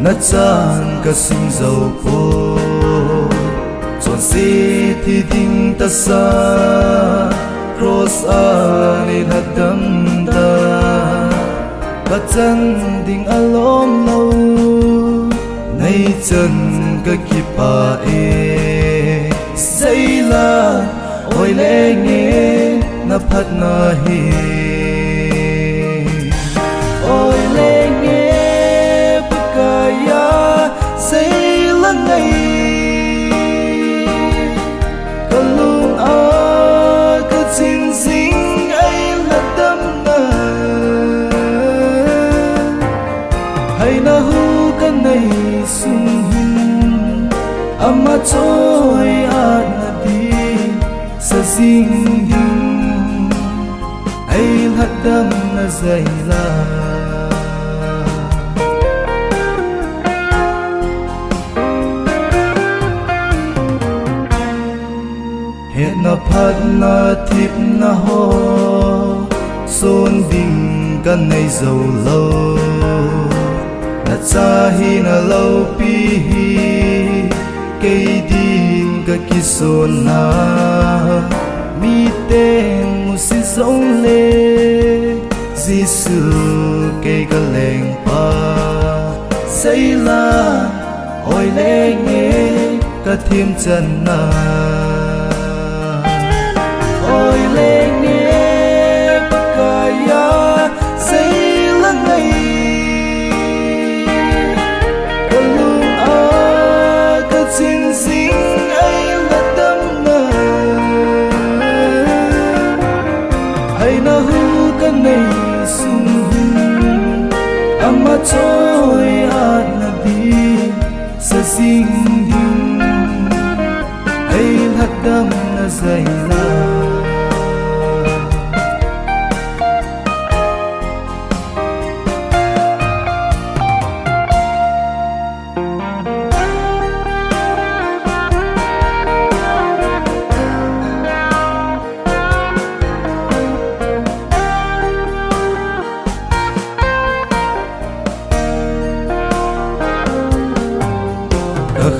na chan ka sim zo po chon si thi ding ta sa cross ani hadam ta ka chan ding alom lo nay chân ka ki pa e say la oi le nge na phat na hi oi le nge pakaya say la ngai ka lung a ka chin sing ai la dam na hay na hu ka nei sung ama choi at na di sa sing ding ay hadam na zaila het na phat na thip na ho son ding kan nei zo lo na cha hi na lo pi hi cây din ka kison na mi tên mu si giống lê Giêsu cây ka leng pa say la oi le nge ka thêm chân na oi le nge pakaya say la ngai xin xin ai là tâm na hay na hu ka nei sung ama choi at na di sa sing ding ai hadam na zaila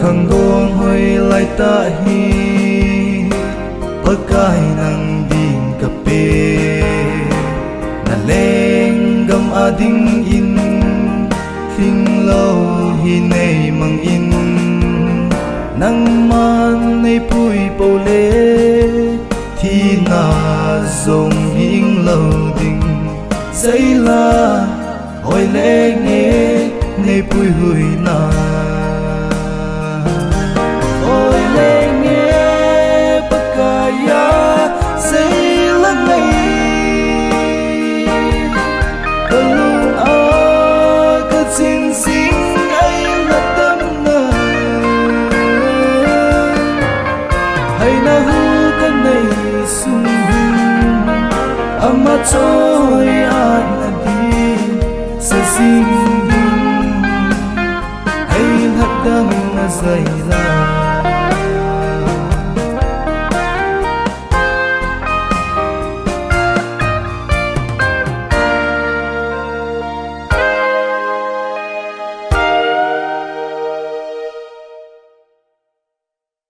khang dong hoi lai ta hi pakai nang ding ka pe na leng gam ading in thing lo hi nei mang in nang man nei pui po le thi na zong hing lo ding say la hoi le nge nei pui hui na hay na hu ka nei sung ama choi at na di sa sing ding hay hadam na zaila